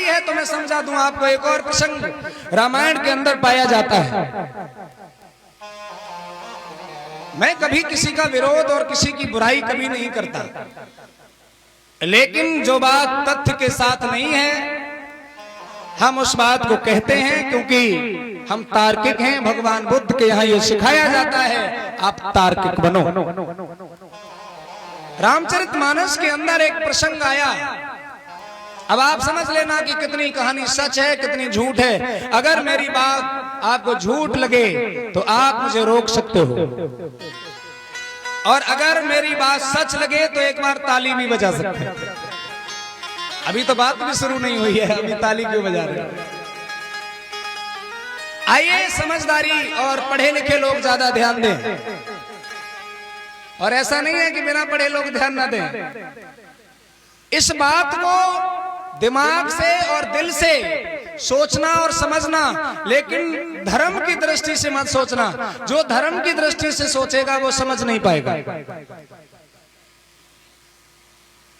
है तो मैं समझा दूं आपको। एक और प्रसंग रामायण के अंदर पाया जाता है। मैं कभी किसी का विरोध और किसी की बुराई कभी नहीं करता, लेकिन जो बात तथ्य के साथ नहीं है हम उस बात को कहते हैं, क्योंकि हम तार्किक हैं। भगवान बुद्ध के यहाँ ये सिखाया जाता है आप तार्किक बनो। रामचरितमानस के अंदर एक प्रसंग आया। अब आप समझ लेना कि कितनी कहानी सच है कितनी झूठ है। अगर मेरी बात आपको झूठ लगे तो आप मुझे रोक सकते हो, और अगर मेरी बात सच लगे तो एक बार ताली भी बजा सकते हो। अभी तो बात भी शुरू नहीं हुई है, अभी ताली क्यों बजा रहे हैं? आइए समझदारी और पढ़े लिखे लोग ज्यादा ध्यान दें, और ऐसा नहीं है कि बिना पढ़े लोग ध्यान ना दें। इस बात को दिमाग से और दिल से सोचना और समझना, लेकिन धर्म की दृष्टि से मत सोचना। जो धर्म की दृष्टि से सोचेगा वो समझ नहीं पाएगा।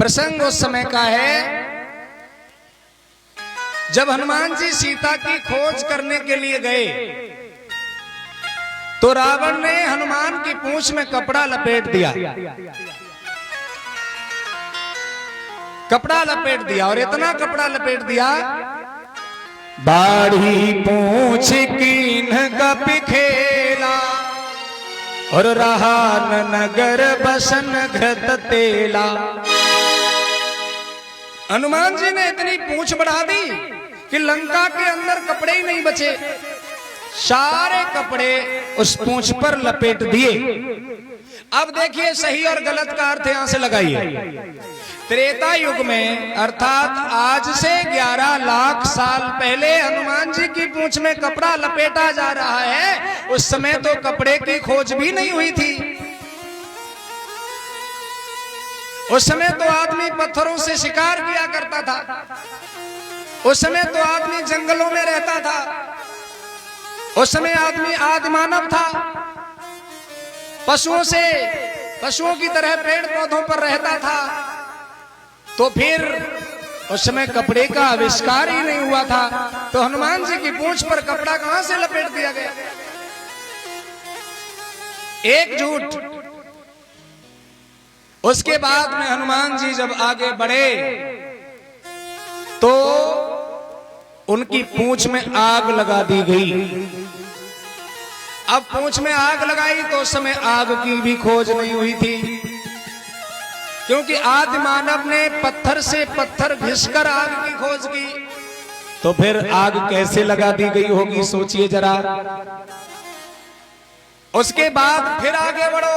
प्रसंग उस समय का है जब हनुमान जी सीता की खोज करने के लिए गए तो रावण ने हनुमान की पूंछ में कपड़ा लपेट दिया। कपड़ा लपेट दिया, और इतना कपड़ा लपेट दिया, बाढ़ी पूंछ कीन गप खेला, और रहा न नगर बसन घृत तेला। हनुमान जी ने इतनी पूंछ बढ़ा दी कि लंका के अंदर कपड़े ही नहीं बचे। सारे कपड़े उस पूंछ पर लपेट दिए। अब देखिए सही और गलत का अर्थ यहां से लगाइए। त्रेता युग में अर्थात आज से 11 लाख साल पहले हनुमान जी की पूंछ में कपड़ा लपेटा जा रहा है। उस समय तो कपड़े की खोज भी नहीं हुई थी। उस समय तो आदमी पत्थरों से शिकार किया करता था। उस समय तो आदमी जंगलों में रहता था। उस समय आदमी आदि मानव था, पशुओं की तरह पेड़ पौधों पर रहता था। तो फिर उस समय कपड़े का आविष्कार ही नहीं हुआ था, तो हनुमान जी की पूंछ पर कपड़ा कहां से लपेट दिया गया? एक झूठ। उसके बाद में हनुमान जी जब आगे बढ़े तो उनकी पूंछ में आग लगा दी गई। अब पूंछ में आग लगाई तो उस समय आग की भी खोज नहीं हुई थी, क्योंकि आदि मानव ने पत्थर से पत्थर घिसकर आग की खोज की। तो फिर आग कैसे लगा दी गई होगी सोचिए जरा। उसके बाद फिर आगे बढ़ो।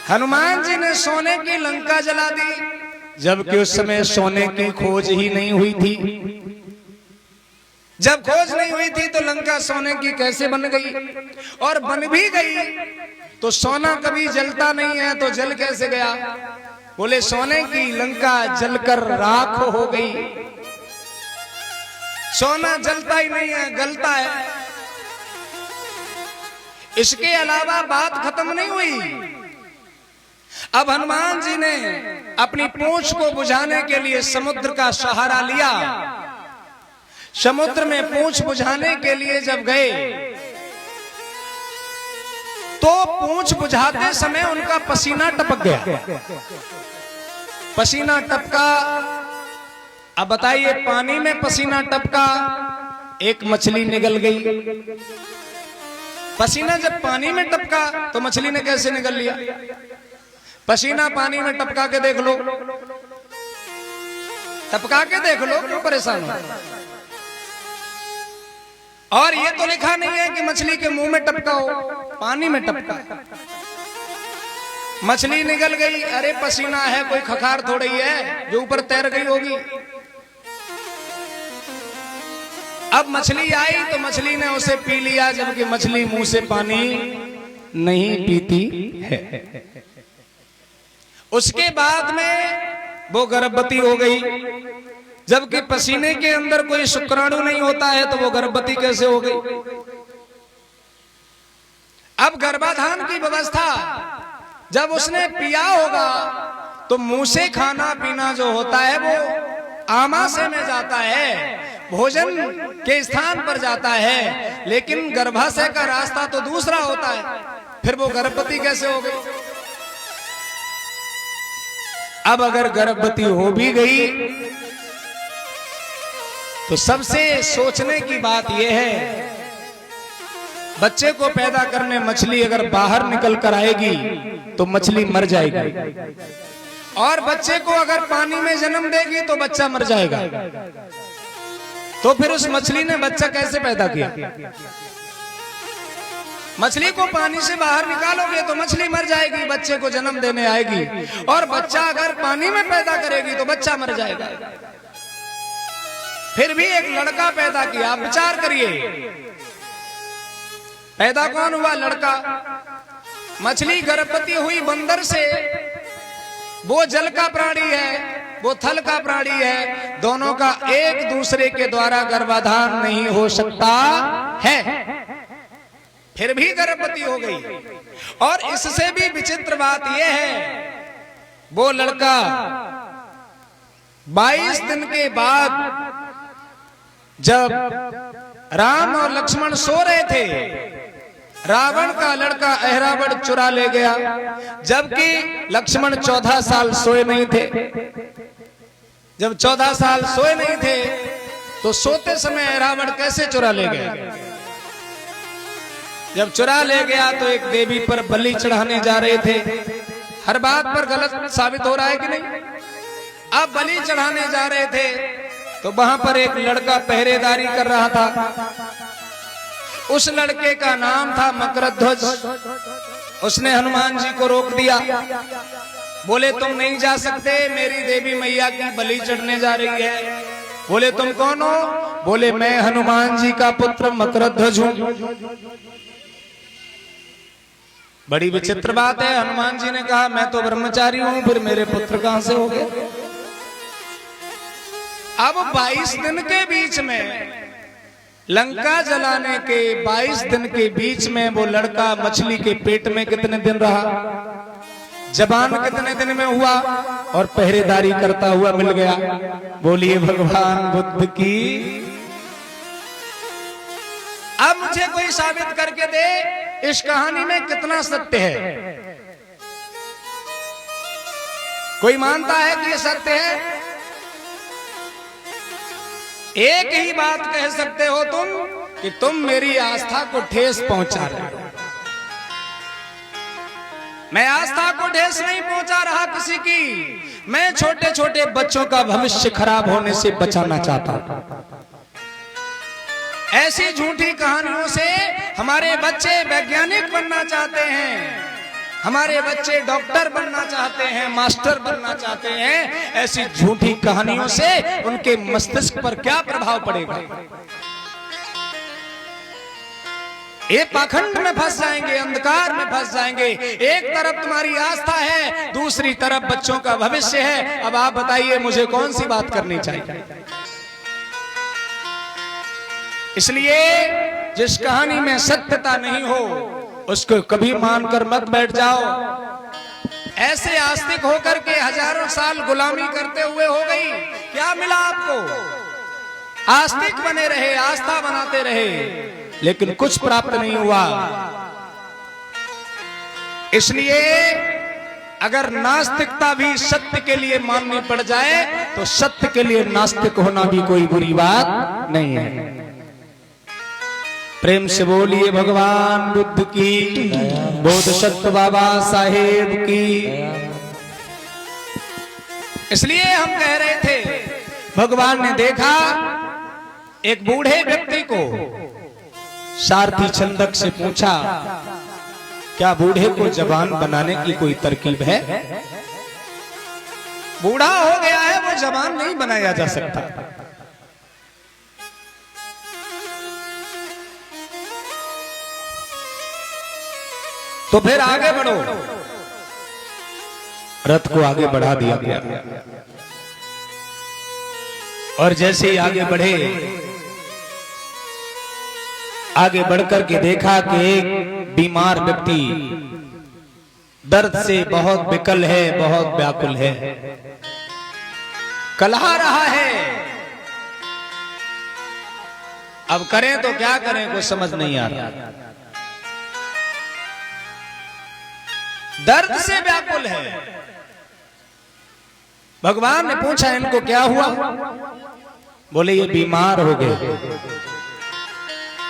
हनुमान जी ने सोने की लंका जला दी, जबकि उस समय सोने की खोज ही नहीं हुई थी। जब खोज नहीं हुई थी तो लंका सोने की कैसे बन गई? और बन भी गई तो सोना कभी जलता नहीं है, तो जल कैसे गया? बोले सोने की लंका जलकर राख हो गई। सोना जलता ही नहीं है, गलता है। इसके अलावा बात खत्म नहीं हुई। अब हनुमान जी ने अपनी पूंछ को बुझाने के लिए समुद्र का सहारा लिया। समुद्र में पूंछ बुझाने के लिए जब गए तो पूंछ बुझाते समय उनका पसीना टपक गया। पसीना टपका। अब बताइए, पानी में पसीना टपका, एक मछली निगल गई। पसीना जब पानी में टपका तो मछली ने कैसे निगल लिया? पसीना पानी में टपका के देख लो, टपका के देख लो, क्यों परेशान हो? और ये तो लिखा नहीं है कि मछली के मुंह में टपका हो, पानी में टपका। मछली निगल गई, अरे पसीना है, कोई खखार थोड़ी है जो ऊपर तैर गई होगी। अब मछली आई तो मछली ने उसे पी लिया, जबकि मछली मुंह से पानी नहीं पीती है। उसके बाद में वो गर्भवती हो गई, जबकि पसीने के अंदर कोई शुक्राणु नहीं होता है, तो वो गर्भवती कैसे हो गई? अब गर्भाधान की व्यवस्था जब उसने पिया होगा तो मुंह से खाना पीना जो होता है वो आमाशय में जाता है, भोजन के स्थान पर जाता है, लेकिन गर्भाशय का रास्ता तो दूसरा होता है। फिर वो गर्भवती कैसे हो गई? अब अगर गर्भवती हो भी गई तो सबसे सोचने की बात यह है, बच्चे को पैदा करने मछली अगर बाहर निकल कर आएगी तो मछली मर जाएगी, और बच्चे को अगर पानी में जन्म देगी तो बच्चा मर जाएगा। तो फिर उस मछली ने बच्चा कैसे पैदा किया? मछली को पानी से बाहर निकालोगे तो मछली मर जाएगी, बच्चे को जन्म देने आएगी, और बच्चा अगर पानी में पैदा करेगी तो बच्चा मर जाएगा। फिर भी एक लड़का पैदा किया। आप विचार करिए, पैदा कौन हुआ? लड़का। मछली गर्भवती हुई बंदर से। वो जल का प्राणी है, वो थल का प्राणी है, दोनों का एक दूसरे के द्वारा गर्भाधान नहीं हो सकता है, फिर भी गर्भवती हो गई। और इससे भी विचित्र बात यह है, वो लड़का 22 दिन के बाद जब राम और लक्ष्मण सो रहे थे, रावण का लड़का अहिरावण चुरा ले गया, जबकि लक्ष्मण 14 साल सोए नहीं थे। जब 14 साल सोए नहीं थे तो सोते समय अहिरावण कैसे चुरा ले गया? जब चुरा ले गया तो एक देवी पर बलि चढ़ाने जा रहे थे। हर बात पर गलत साबित हो रहा है कि नहीं? अब बलि चढ़ाने जा रहे थे तो वहां पर एक लड़का पहरेदारी कर रहा था। उस लड़के का नाम था मकरध्वज। उसने हनुमान जी को रोक दिया, बोले तुम नहीं जा सकते, मेरी देवी मैया की बलि चढ़ने जा रही है। बोले तुम कौन हो? बोले मैं हनुमान जी का पुत्र मकरध्वज हूं। बड़ी विचित्र बात है। हनुमान जी ने कहा मैं तो ब्रह्मचारी हूं, फिर मेरे पुत्र कहां से हो गए? अब 22 दिन के बीच में, लंका जलाने के 22 दिन के बीच में वो लड़का मछली के पेट में कितने दिन रहा, जबान कितने दिन में हुआ, और पहरेदारी करता हुआ मिल गया। बोलिए भगवान बुद्ध की। अब मुझे कोई साबित करके दे इस कहानी में कितना सत्य है। कोई मानता है कि ये सत्य है? एक ही बात कह सकते हो तुम कि तुम मेरी आस्था को ठेस पहुंचा रहे हो। मैं आस्था को ठेस नहीं पहुंचा रहा किसी की, मैं छोटे छोटे बच्चों का भविष्य खराब होने से बचाना चाहता हूं। ऐसी झूठी कहानियों से हमारे बच्चे वैज्ञानिक बनना चाहते हैं, हमारे बच्चे डॉक्टर बनना चाहते हैं, मास्टर बनना चाहते हैं। ऐसी झूठी कहानियों से उनके मस्तिष्क पर क्या प्रभाव पड़ेगा? ये पाखंड में फंस जाएंगे, अंधकार में फंस जाएंगे। एक तरफ तुम्हारी आस्था है, दूसरी तरफ बच्चों का भविष्य है। अब आप बताइए मुझे कौन सी बात करनी चाहिए? इसलिए जिस कहानी में सत्यता नहीं हो उसको कभी मानकर मत बैठ जाओ। ऐसे आस्तिक होकर के हजारों साल गुलामी करते हुए हो गई, क्या मिला आपको? आस्तिक बने रहे, आस्था बनाते रहे, लेकिन कुछ प्राप्त नहीं हुआ। इसलिए अगर नास्तिकता भी सत्य के लिए माननी पड़ जाए तो सत्य के लिए नास्तिक होना भी कोई बुरी बात नहीं है। प्रेम से बोलिए भगवान बुद्ध की, बोधसत्व बाबा साहेब की। इसलिए हम कह रहे थे, भगवान ने देखा एक बूढ़े व्यक्ति को, सारथी छंदक से पूछा क्या बूढ़े को जवान बनाने की कोई तरकीब है? बूढ़ा हो गया है, वो जवान नहीं बनाया जा सकता। तो फिर आगे बढ़ो। रथ को आगे बढ़ा दिया गया, और जैसे ही आगे बढ़े, आगे बढ़कर के देखा कि एक बीमार व्यक्ति दर्द से बहुत विकल है, बहुत व्याकुल है। कलहा रहा है। अब करें तो क्या करें, कुछ समझ नहीं आ रहा। दर्द से व्याकुल है। भगवान ने पूछा इनको क्या हुआ? बोले ये बीमार हो गए।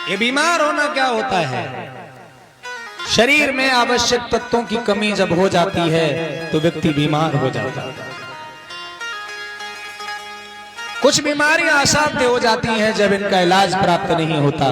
ये बीमार होना क्या होता है? शरीर में आवश्यक तत्वों की कमी जब हो जाती है तो व्यक्ति बीमार हो जाता है। कुछ बीमारियां असाध्य हो जाती हैं जब इनका इलाज प्राप्त नहीं होता।